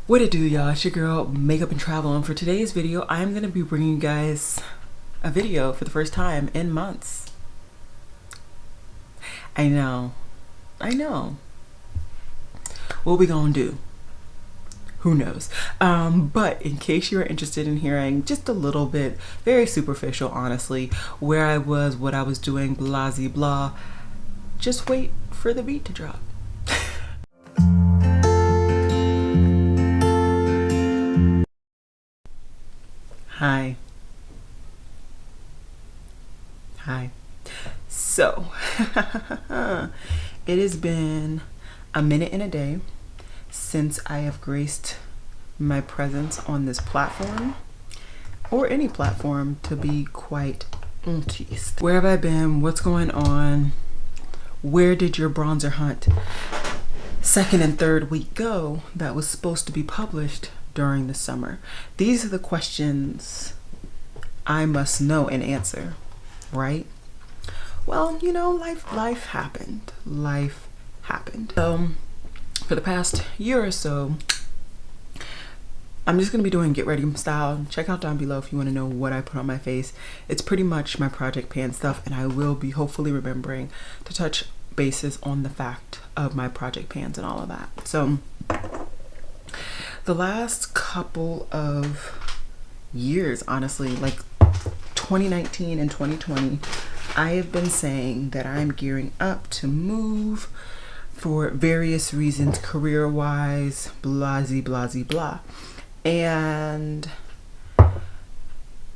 What it do, y'all? It's your girl Makeup and Travel, and for today's video I'm going to be bringing you guys a video for the first time in months. I know what we gonna do, who knows. But in case you are interested in hearing just a little bit, very superficial honestly, where I was, what I was doing, blah blah, just wait for the beat to drop. Hi. So it has been a minute and a day since I have graced my presence on this platform, or any platform to be quite honest. Where have I been? What's going on? Where did your bronzer hunt second and third week go that was supposed to be published during the summer? These are the questions I must know and answer, right? Well, you know, life happened. So for the past year or so, I'm just gonna be doing get ready style. Check out down below if you want to know what I put on my face. It's pretty much my project pan stuff, and I will be hopefully remembering to touch bases on the fact of my project pans and all of that. So the last couple of years, honestly, like 2019 and 2020, I have been saying that I'm gearing up to move for various reasons, career-wise, blah. And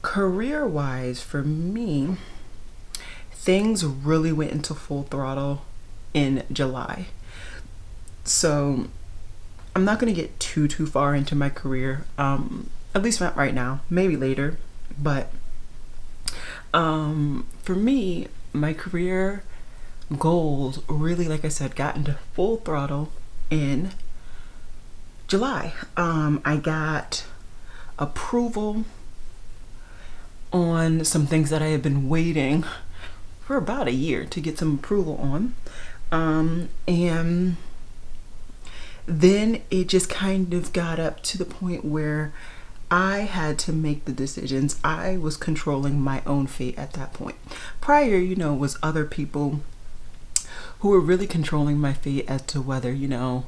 career-wise, for me, things really went into full throttle in July. So I'm not going to get too far into my career, at least not right now, maybe later. But for me, my career goals really, like I said, got into full throttle in July. I got approval on some things that I had been waiting for about a year to get some approval on. And then it just kind of got up to the point where I had to make the decisions. I was controlling my own fate at that point. Prior, you know, was other people who were really controlling my fate as to whether, you know,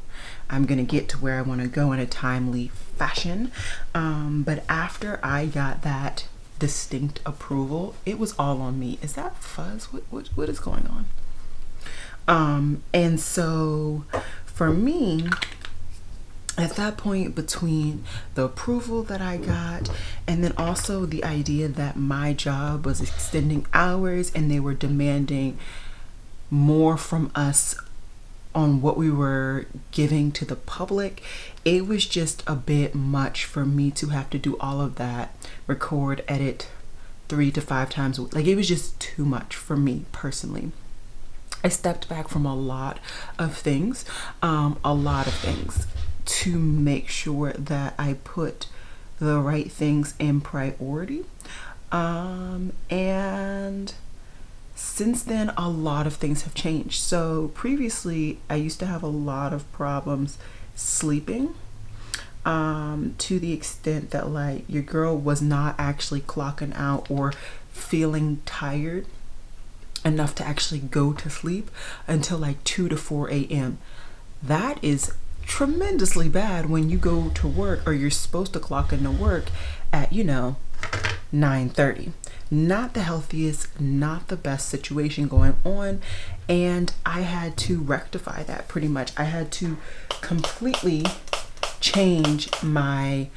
I'm gonna get to where I want to go in a timely fashion. But after I got that distinct approval, it was all on me. Is that fuzz? What is going on? And so for me, at that point, between the approval that I got and then also the idea that my job was extending hours and they were demanding more from us on what we were giving to the public, it was just a bit much for me to have to do all of that, record, edit 3 to 5 times a week. Like, it was just too much for me personally. I stepped back from a lot of things, to make sure that I put the right things in priority. And since then, a lot of things have changed. So previously, I used to have a lot of problems sleeping, to the extent that, like, your girl was not actually clocking out or feeling tired enough to actually go to sleep until like 2 to 4 a.m. That is tremendously bad when you go to work, or you're supposed to clock into work at, you know, 9:30. Not the healthiest, not the best situation going on. And I had to rectify that pretty much. I had to completely change my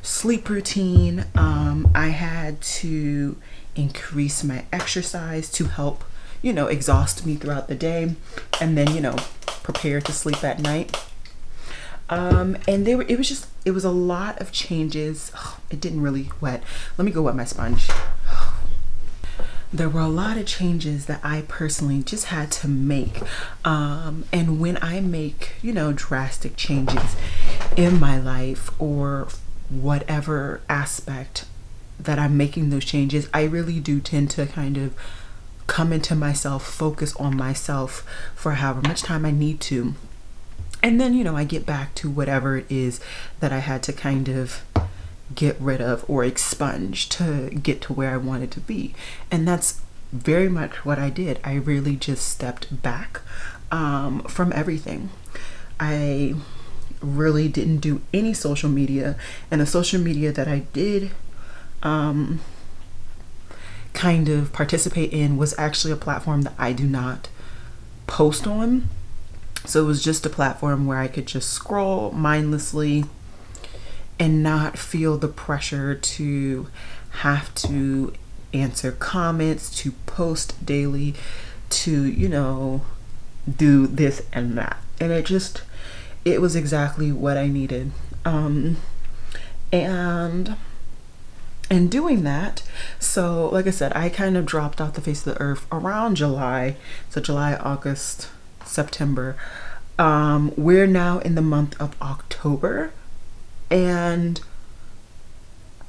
sleep routine. I had to increase my exercise to help, you know, exhaust me throughout the day, and then, you know, prepare to sleep at night. And it was a lot of changes. It didn't really wet. Let me go wet my sponge. There were a lot of changes that I personally just had to make. And when I make, you know, drastic changes in my life, or whatever aspect that I'm making those changes, I really do tend to kind of come into myself, focus on myself for however much time I need to, And then, you know, I get back to whatever it is that I had to kind of get rid of or expunge to get to where I wanted to be. And that's very much what I did. I really just stepped back from everything. I really didn't do any social media, and the social media that I did kind of participate in was actually a platform that I do not post on. So it was just a platform where I could just scroll mindlessly and not feel the pressure to have to answer comments, to post daily, to, you know, do this and that. And it was exactly what I needed. And in doing that, so like I said, I kind of dropped off the face of the earth around July. So July, August, September. We're now in the month of October, and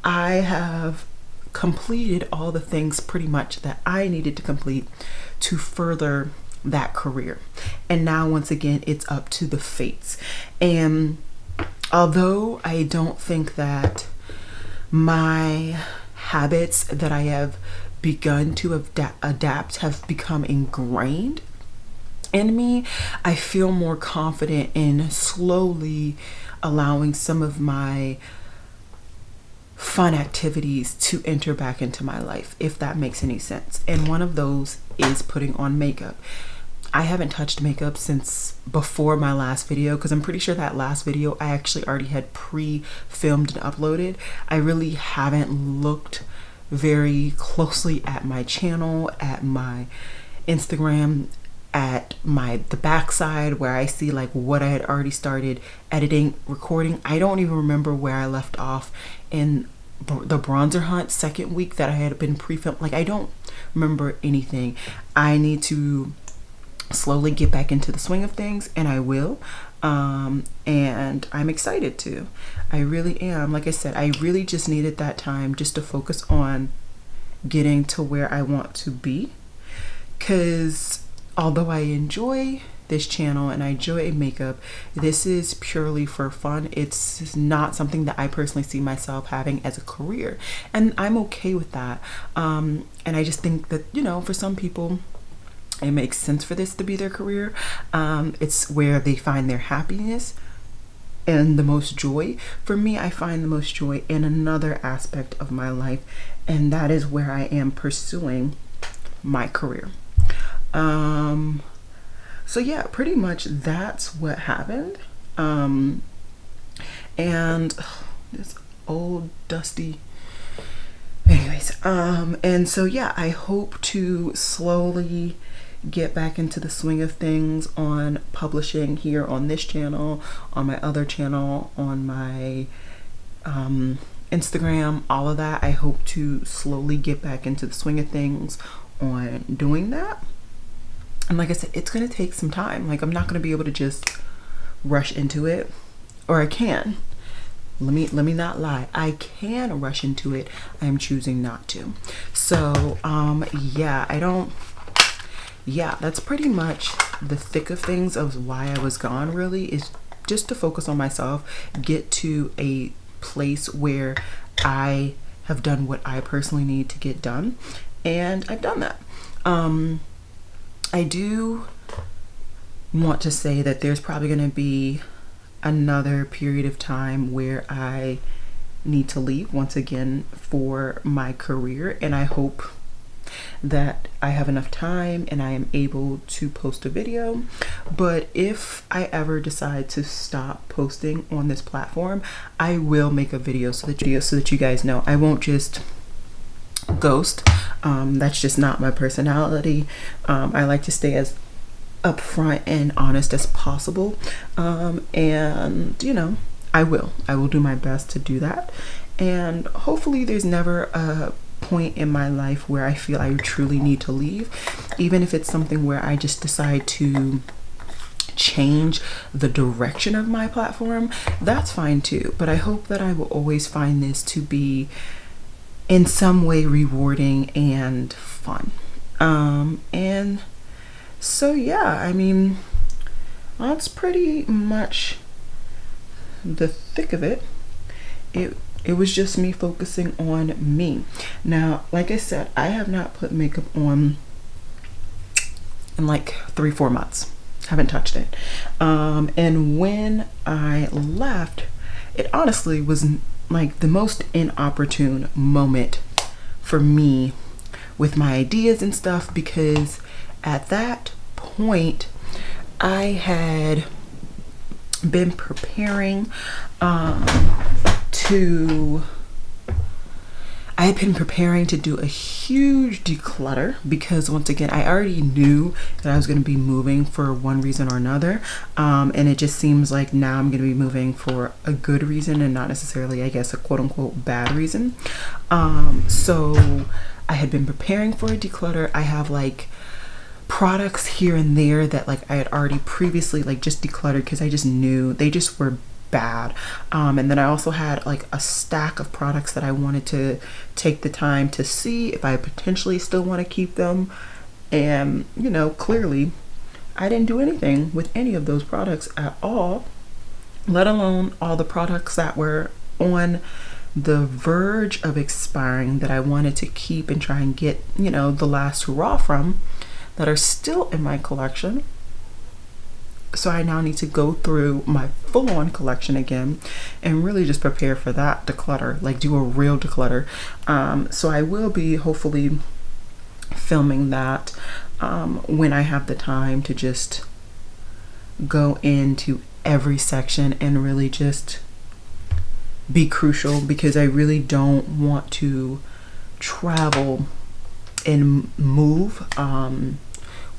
I have completed all the things pretty much that I needed to complete to further that career. And now once again, it's up to the fates. And although I don't think that my habits that I have begun to adapt have become ingrained in me, I feel more confident in slowly allowing some of my fun activities to enter back into my life, if that makes any sense. And one of those is putting on makeup. I haven't touched makeup since before my last video, because I'm pretty sure that last video I actually already had pre-filmed and uploaded. I really haven't looked very closely at my channel, at my Instagram, at the backside where I see like what I had already started editing, recording. I don't even remember where I left off in the bronzer hunt second week that I had been pre-filmed. Like, I don't remember anything. I need to slowly get back into the swing of things, and I will. And I'm excited to. I really am. Like I said, I really just needed that time just to focus on getting to where I want to be, because although I enjoy this channel and I enjoy makeup, this is purely for fun. It's not something that I personally see myself having as a career, and I'm okay with that. And I just think that, you know, for some people it makes sense for this to be their career. It's where they find their happiness and the most joy. For me, I find the most joy in another aspect of my life, and that is where I am pursuing my career. So yeah, pretty much that's what happened. And this old dusty, anyways, and so yeah, I hope to slowly get back into the swing of things on publishing here on this channel, on my other channel, on my Instagram, all of that. I hope to slowly get back into the swing of things on doing that. And like I said, it's going to take some time. Like, I'm not going to be able to just rush into it, or I can. Let me not lie. I can rush into it. I am choosing not to. So, yeah, that's pretty much the thick of things of why I was gone, really, is just to focus on myself, get to a place where I have done what I personally need to get done. And I've done that. I do want to say that there's probably going to be another period of time where I need to leave once again for my career, and I hope that I have enough time and I am able to post a video. But if I ever decide to stop posting on this platform, I will make a video so that you guys know. I won't just ghost. That's just not my personality. I like to stay as upfront and honest as possible, and you know, I will do my best to do that. And hopefully there's never a point in my life where I feel I truly need to leave, even if it's something where I just decide to change the direction of my platform. That's fine too, but I hope that I will always find this to be in some way rewarding and fun. And so yeah, I mean, That's pretty much the thick of it. It was just me focusing on me. Now, like I said, I have not put makeup on in like 3-4 months. Haven't touched it. And when I left, it honestly was like the most inopportune moment for me with my ideas and stuff, because at that point I had been preparing to do a huge declutter, because once again I already knew that I was going to be moving for one reason or another, and it just seems like now I'm going to be moving for a good reason and not necessarily, I guess, a quote-unquote bad reason. So I had been preparing for a declutter. I have like products here and there that like I had already previously like just decluttered because I just knew they just were bad. And then I also had like a stack of products that I wanted to take the time to see if I potentially still want to keep them. And you know, clearly I didn't do anything with any of those products at all, let alone all the products that were on the verge of expiring that I wanted to keep and try and get, you know, the last hurrah from, that are still in my collection. So I now need to go through my full-on collection again and really just prepare for that declutter, like do a real declutter. So I will be hopefully filming that when I have the time to just go into every section and really just be crucial, because I really don't want to travel and move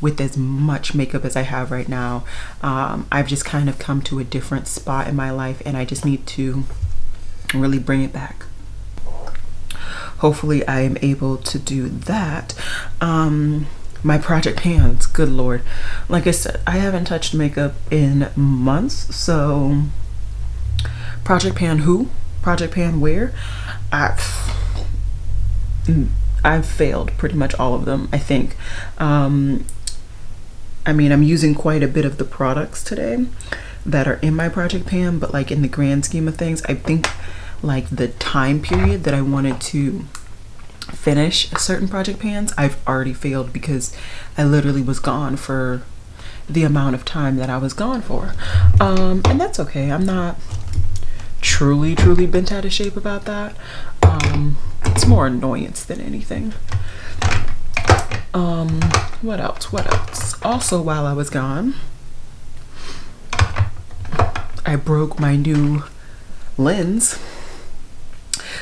with as much makeup as I have right now. I've just kind of come to a different spot in my life and I just need to really bring it back. Hopefully I am able to do that. My project pans, good Lord. Like I said, I haven't touched makeup in months, so project pan who? Project pan where? I've failed pretty much all of them, I think. I mean, I'm using quite a bit of the products today that are in my project pan, but like in the grand scheme of things, I think like the time period that I wanted to finish certain project pans, I've already failed, because I literally was gone for the amount of time that I was gone for. And that's okay. I'm not truly bent out of shape about that. It's more annoyance than anything. What else? Also, while I was gone, I broke my new lens.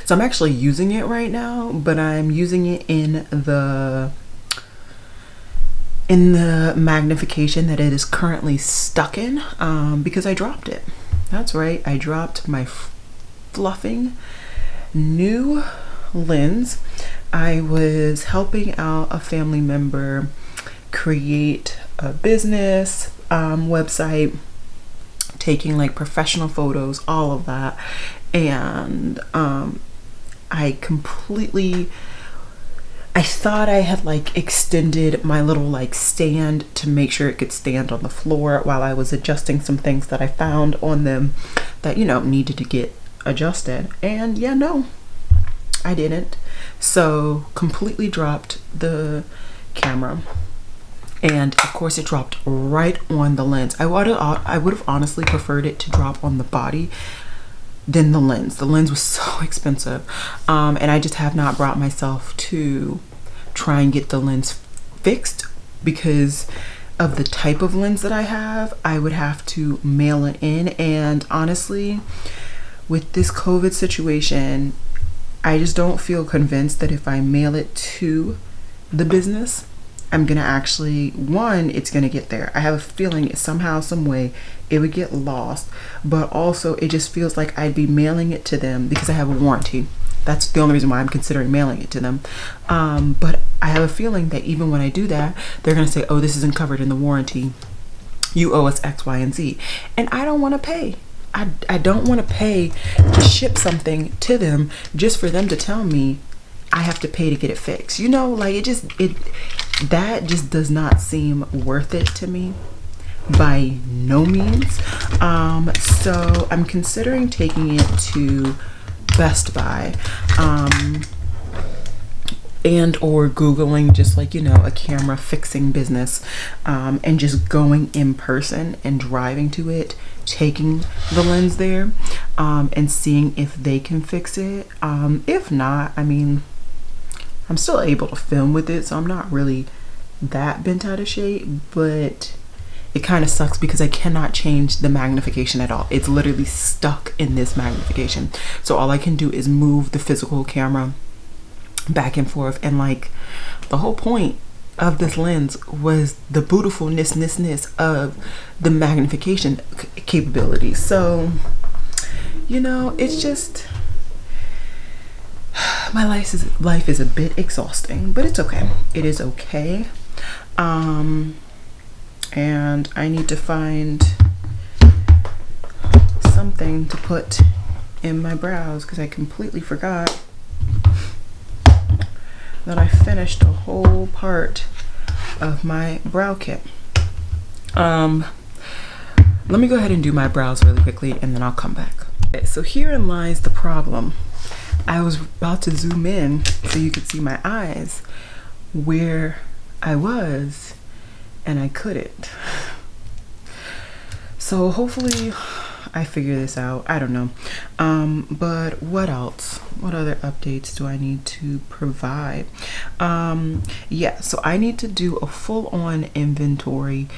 So I'm actually using it right now, but I'm using it in the magnification that it is currently stuck in, because I dropped it. That's right, I dropped my fluffing new lens. I was helping out a family member create a business website, taking like professional photos, all of that, and I thought I had like extended my little like stand to make sure it could stand on the floor while I was adjusting some things that I found on them that, you know, needed to get adjusted. And yeah, no, I didn't. So completely dropped the camera, and of course it dropped right on the lens. I would have honestly preferred it to drop on the body than the lens. The lens was so expensive, and I just have not brought myself to try and get the lens fixed because of the type of lens that I have. I would have to mail it in, and honestly, with this COVID situation, I just don't feel convinced that if I mail it to the business, I'm gonna actually, one, it's gonna get there. I have a feeling somehow, some way, it would get lost, but also it just feels like I'd be mailing it to them because I have a warranty. That's the only reason why I'm considering mailing it to them. But I have a feeling that even when I do that, they're gonna say, oh, this isn't covered in the warranty. You owe us X, Y, and Z. And I don't wanna pay. I don't want to pay to ship something to them just for them to tell me I have to pay to get it fixed. You know, like that just does not seem worth it to me. by no means. So I'm considering taking it to Best Buy, and or Googling just like, you know, a camera fixing business, and just going in person and driving to it, taking the lens there, and seeing if they can fix it. If not, I mean, I'm still able to film with it, so I'm not really that bent out of shape, but it kind of sucks because I cannot change the magnification at all. It's literally stuck in this magnification. So all I can do is move the physical camera back and forth. And like, the whole point of this lens was the beautifulness of the magnification capability. So, you know, it's just, my life is a bit exhausting, but it's okay. It is okay. And I need to find something to put in my brows because I completely forgot that I finished a whole part of my brow kit. Let me go ahead and do my brows really quickly and then I'll come back. Okay, so herein lies the problem. I was about to zoom in so you could see my eyes where I was, and I couldn't. So hopefully I figure this out. I don't know. But what else? What other updates do I need to provide? Yeah, so I need to do a full-on inventory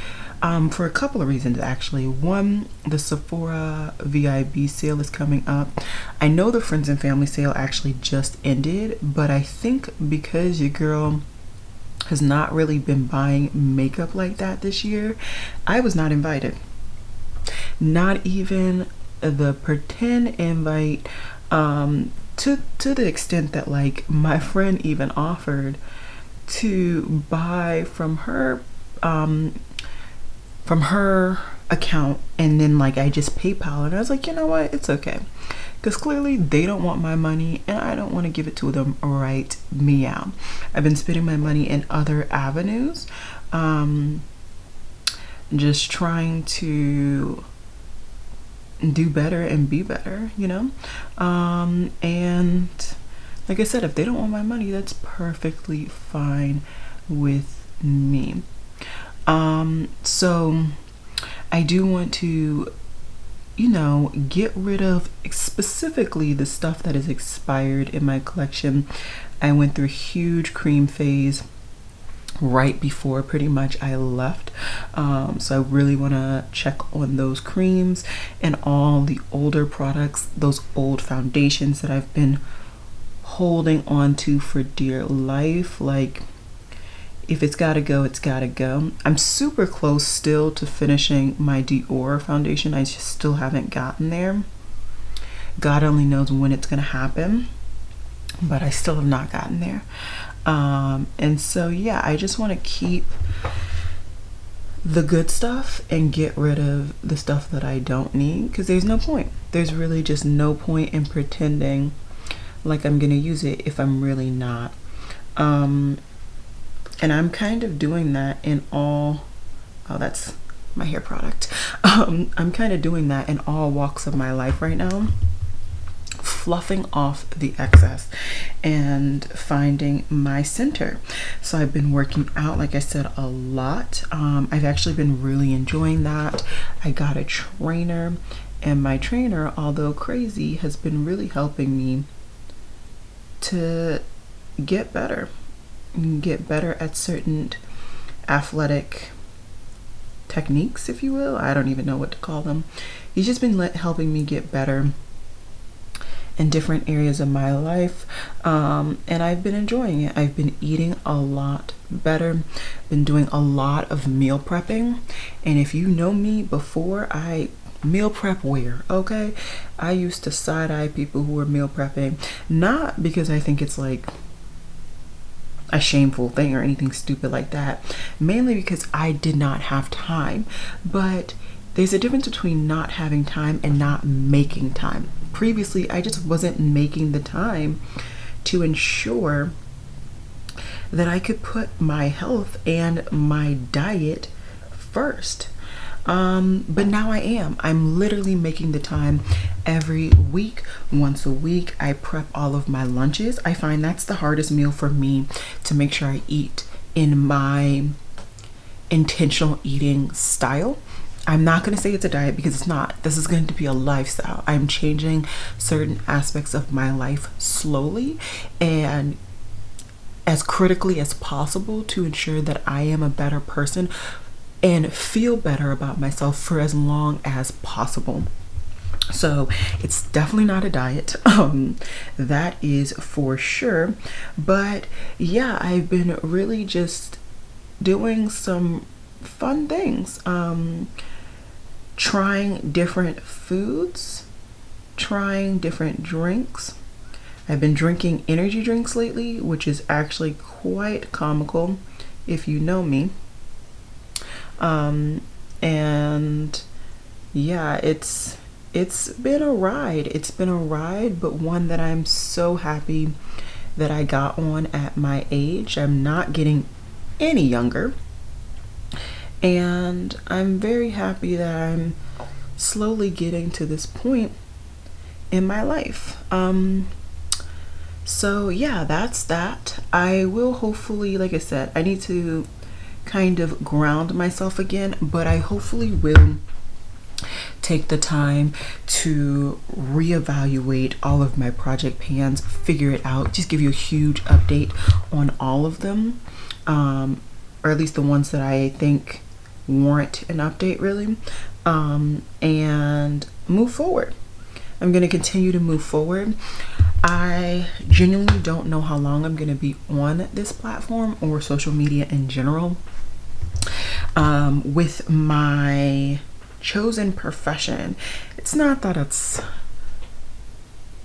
for a couple of reasons actually. One, the Sephora VIB sale is coming up. I know the Friends and Family sale actually just ended, but I think because your girl has not really been buying makeup like that this year, I was not invited. Not even the pretend invite, to the extent that like my friend even offered to buy from her account, and then like I just PayPal, and I was like, you know what, it's okay, because clearly they don't want my money and I don't want to give it to them right meow. I've been spending my money in other avenues, just trying to do better and be better, you know. And like I said, if they don't want my money, that's perfectly fine with me. So I do want to, you know, get rid of specifically the stuff that is expired in my collection. I went through a huge cream phase right before pretty much I left, so I really want to check on those creams and all the older products, those old foundations that I've been holding on to for dear life. Like, if it's gotta go, it's gotta go. I'm super close still to finishing my Dior foundation. I just still haven't gotten there. God only knows when it's gonna happen, but I still have not gotten there. And so yeah, I just want to keep the good stuff and get rid of the stuff that I don't need, because there's no point. There's really just no point in pretending like I'm gonna use it if I'm really not. And I'm kind of doing that in all, oh, that's my hair product. I'm kind of doing that in all walks of my life right now, fluffing off the excess and finding my center. So I've been working out, like I said, a lot. I've actually been really enjoying that. I got a trainer, and my trainer, although crazy, has been really helping me to get better at certain athletic techniques, if you will. I don't even know what to call them. He's just been helping me get better in different areas of my life, and I've been enjoying it. I've been eating a lot better, been doing a lot of meal prepping, and if you know me before, I meal prep where, okay? I used to side-eye people who were meal prepping, not because I think it's like a shameful thing or anything stupid like that, mainly because I did not have time. But there's a difference between not having time and not making time. Previously, I just wasn't making the time to ensure that I could put my health and my diet first. But now I'm literally making the time every week. Once a week, I prep all of my lunches. I find that's the hardest meal for me, to make sure I eat in my intentional eating style. I'm not going to say it's a diet, because it's not. This is going to be a lifestyle. I'm changing certain aspects of my life slowly and as critically as possible, to ensure that I am a better person and feel better about myself for as long as possible. So it's definitely not a diet, that is for sure. But yeah, I've been really just doing some fun things, trying different foods, trying different drinks. I've been drinking energy drinks lately, which is actually quite comical if you know me. And yeah, it's been a ride. It's been a ride, but one that I'm so happy that I got on at my age. I'm not getting any younger, and I'm very happy that I'm slowly getting to this point in my life. So yeah, that's that. I will hopefully, like I said, I need to kind of ground myself again, but I hopefully will take the time to reevaluate all of my project pans, figure it out, just give you a huge update on all of them, or at least the ones that I think warrant an update, really, and move forward. I'm going to continue to move forward. I genuinely don't know how long I'm going to be on this platform or social media in general. With my chosen profession, it's not that it's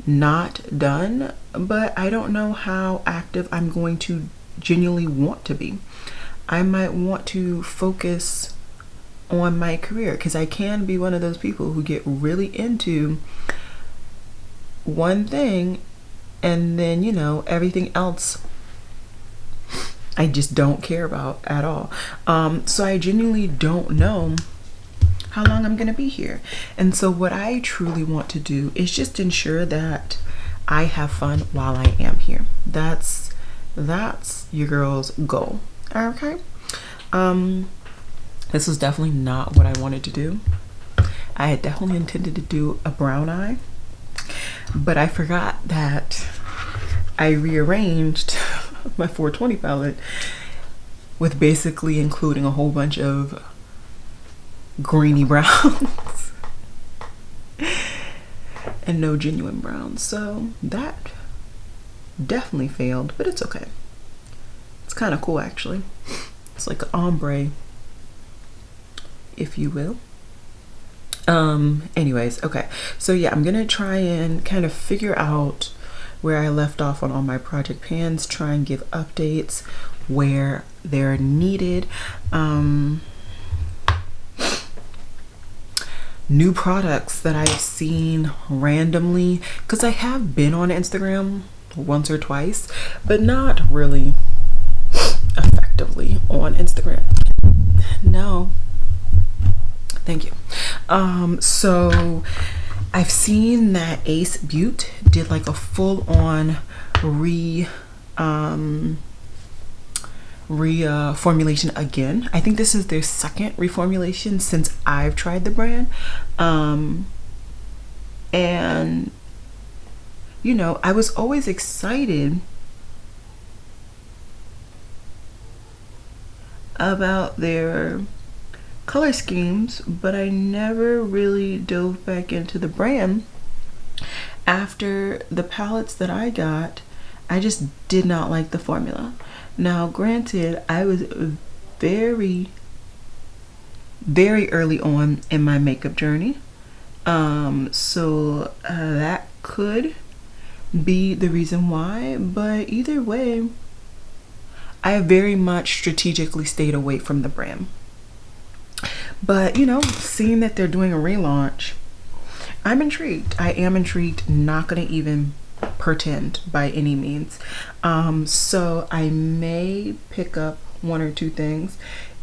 not done, but I don't know how active I'm going to genuinely want to be. I might want to focus on my career, because I can be one of those people who get really into one thing, and then, you know, everything else I just don't care about at all. So I genuinely don't know how long I'm gonna be here. And so what I truly want to do is just ensure that I have fun while I am here. That's your girl's goal. Okay. This was definitely not what I wanted to do. I had definitely intended to do a brown eye, but I forgot that I rearranged my 420 palette with basically including a whole bunch of greeny browns and no genuine browns. So that definitely failed, but it's okay. It's kind of cool, actually. It's like an ombre, if you will. Anyways, okay. So yeah, I'm gonna try and kind of figure out where I left off on all my project pans, try and give updates where they're needed. New products that I've seen randomly, because I have been on Instagram once or twice, but not really effectively on Instagram. No, thank you. So I've seen that Ace Beauty did like a full-on reformulation again. I think this is their second reformulation since I've tried the brand. And you know, I was always excited about their color schemes, but I never really dove back into the brand. After the palettes that I got, I just did not like the formula. Now, granted, I was very, very early on in my makeup journey, so that could be the reason why, but either way, I very much strategically stayed away from the brand. But you know, seeing that they're doing a relaunch, I'm intrigued. I am intrigued, not gonna even pretend by any means. So I may pick up one or two things.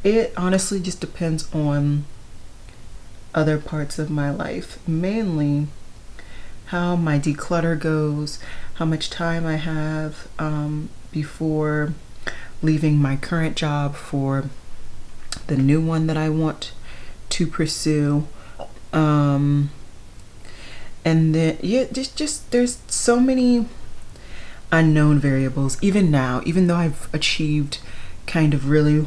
It honestly just depends on other parts of my life, mainly how my declutter goes, how much time I have before leaving my current job for the new one that I want to pursue. And then yeah, just there's so many unknown variables even now, even though I've achieved kind of really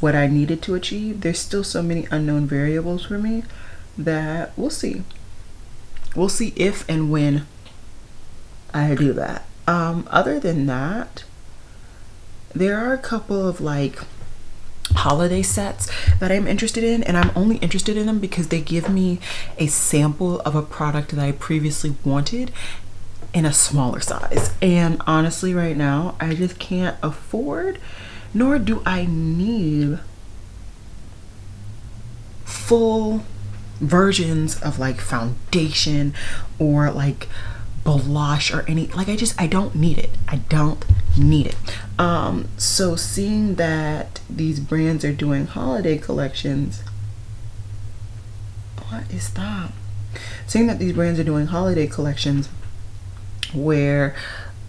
what I needed to achieve. There's still so many unknown variables for me that we'll see if and when I do that. Other than that, there are a couple of like holiday sets that I'm interested in, and I'm only interested in them because they give me a sample of a product that I previously wanted in a smaller size. And honestly, right now, I just can't afford, nor do I need full versions of like foundation or like blush or any, like I don't need it. So seeing that these brands are doing holiday collections, seeing that these brands are doing holiday collections where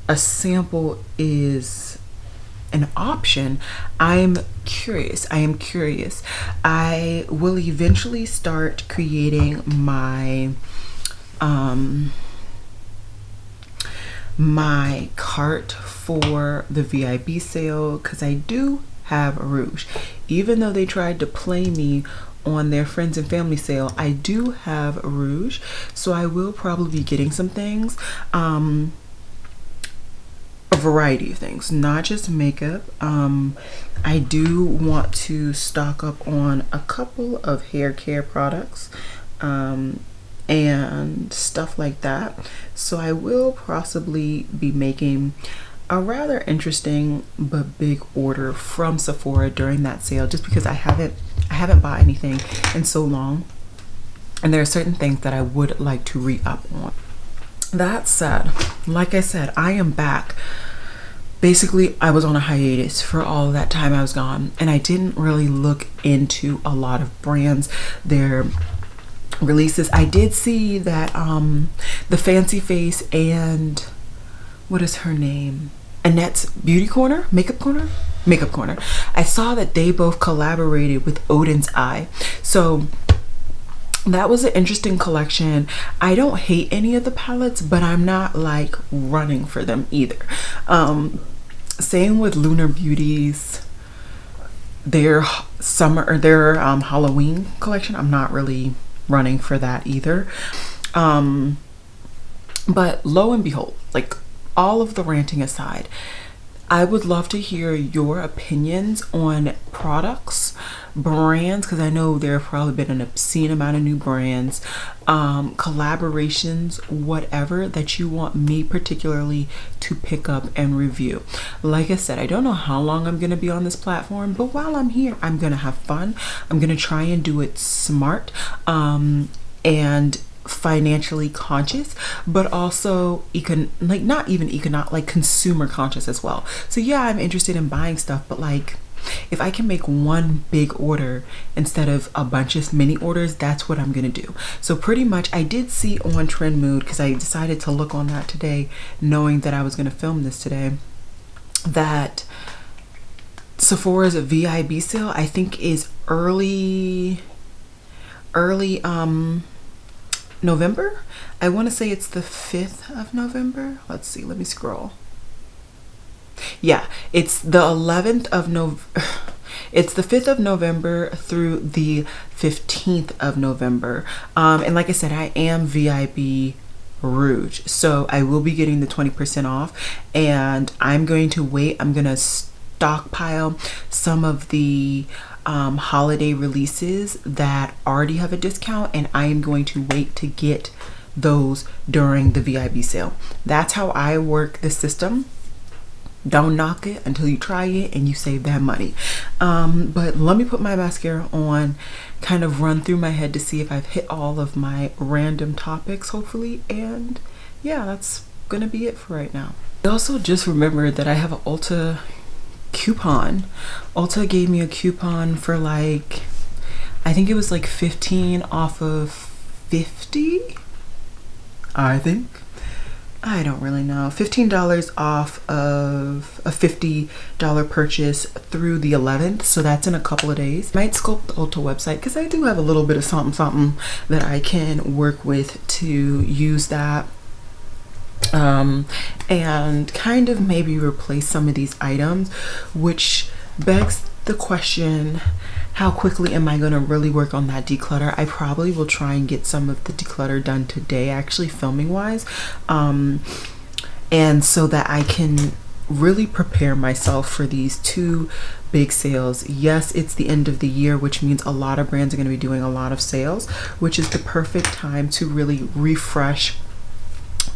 a sample is an option, I am curious. I will eventually start creating my my cart for the VIP sale, because I do have rouge. Even though they tried to play me on their friends and family sale, I do have rouge, so I will probably be getting some things, a variety of things, not just makeup. I do want to stock up on a couple of hair care products and stuff like that. So I will possibly be making a rather interesting but big order from Sephora during that sale, just because I haven't bought anything in so long, and there are certain things that I would like to re-up on. That said, like I said, I am back. Basically, I was on a hiatus for all of that time I was gone, and I didn't really look into a lot of brands, their releases. I did see that the Fancy Face and what is her name, Annette's Beauty Corner, Makeup Corner. I saw that they both collaborated with Odin's Eye, so that was an interesting collection. I don't hate any of the palettes, but I'm not like running for them either. Same with Lunar Beauty's, their summer or their Halloween collection. I'm not really running for that either. But lo and behold, like all of the ranting aside, I would love to hear your opinions on products, brands, because I know there have probably been an obscene amount of new brands, collaborations, whatever that you want me particularly to pick up and review. Like I said, I don't know how long I'm going to be on this platform, but while I'm here, I'm going to have fun. I'm going to try and do it smart and financially conscious, but also consumer conscious as well. So yeah, I'm interested in buying stuff, but like if I can make one big order instead of a bunch of mini orders, that's what I'm gonna do. So pretty much I did see on Trend Mood, because I decided to look on that today knowing that I was gonna film this today, that Sephora's VIB sale I think is early November. I want to say it's the 5th of November. Let's see, let me scroll. Yeah, it's the 11th of November. It's the 5th of November through the 15th of November. And like I said, I am VIB Rouge, so I will be getting the 20% off, and I'm going to wait. I'm going to stockpile some of the holiday releases that already have a discount, and I am going to wait to get those during the VIB sale. That's how I work the system. Don't knock it until you try it and you save that money. But let me put my mascara on, kind of run through my head to see if I've hit all of my random topics, hopefully, and yeah, that's gonna be it for right now. I also just remembered that I have an Ulta coupon. Ulta gave me a coupon for like I think it was like 15 off of 50, I think. I don't really know. $15 off of a $50 purchase through the 11th. So that's in a couple of days. Might scope the Ulta website because I do have a little bit of something that I can work with to use that. And kind of maybe replace some of these items, which begs the question, how quickly am I going to really work on that declutter? I probably will try and get some of the declutter done today, actually, filming wise, and so that I can really prepare myself for these two big sales. Yes, it's the end of the year, which means a lot of brands are going to be doing a lot of sales, which is the perfect time to really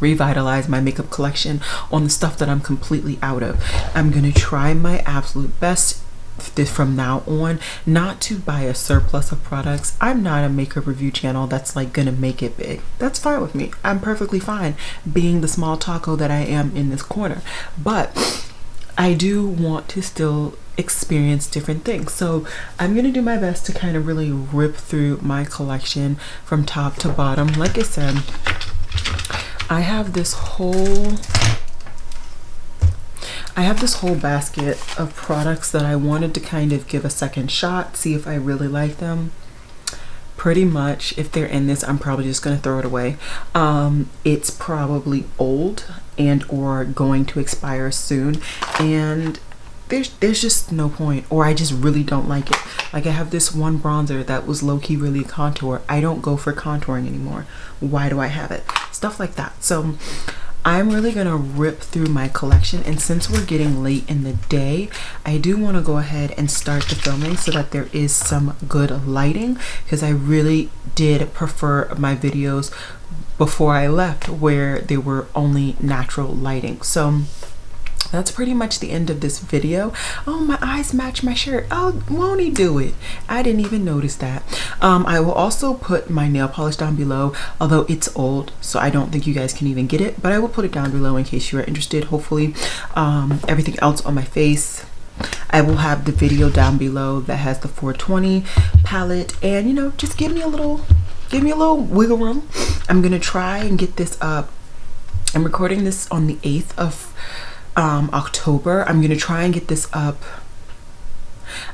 revitalize my makeup collection on the stuff that I'm completely out of. I'm going to try my absolute best from now on not to buy a surplus of products. I'm not a makeup review channel that's like gonna make it big. That's fine with me. I'm perfectly fine being the small taco that I am in this corner, but I do want to still experience different things. So I'm gonna do my best to kind of really rip through my collection from top to bottom. Like I said, I have this whole basket of products that I wanted to kind of give a second shot, see if I really like them. Pretty much, if they're in this, I'm probably just gonna throw it away. It's probably old and or going to expire soon, and there's just no point, or I just really don't like it. Like I have this one bronzer that was low-key really a contour. I don't go for contouring anymore. Why do I have it? Stuff like that. So I'm really gonna rip through my collection, and since we're getting late in the day, I do want to go ahead and start the filming so that there is some good lighting, because I really did prefer my videos before I left where they were only natural lighting. So that's pretty much the end of this video. Oh, my eyes match my shirt. Oh, won't he do it? I didn't even notice that. I will also put my nail polish down below, although it's old, so I don't think you guys can even get it, but I will put it down below in case you are interested. Hopefully, everything else on my face, I will have the video down below that has the 420 palette, and you know, just give me a little wiggle room. I'm gonna try and get this up. I'm recording this on the 8th of October. I'm gonna try and get this up.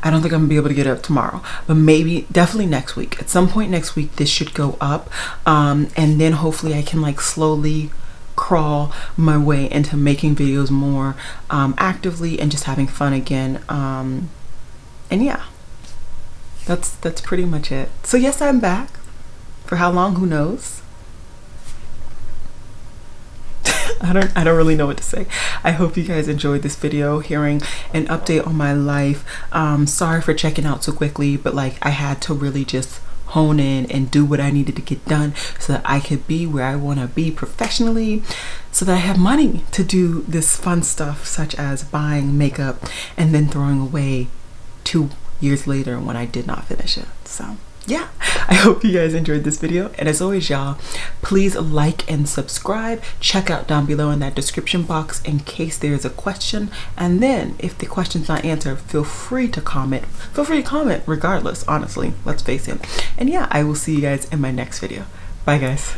I don't think I'm gonna be able to get it up tomorrow, but maybe definitely next week. At some point next week this should go up, and then hopefully I can like slowly crawl my way into making videos more actively and just having fun again. And yeah, that's pretty much it. So yes, I'm back. For how long, who knows? I don't really know what to say. I hope you guys enjoyed this video, hearing an update on my life. Sorry for checking out so quickly, but like I had to really just hone in and do what I needed to get done so that I could be where I want to be professionally, so that I have money to do this fun stuff such as buying makeup and then throwing away 2 years later when I did not finish it. So yeah, I hope you guys enjoyed this video, and as always y'all, please like and subscribe. Check out down below in that description box in case there's a question, and then if the question's not answered, feel free to comment regardless, honestly, let's face it. And yeah, I will see you guys in my next video. Bye guys.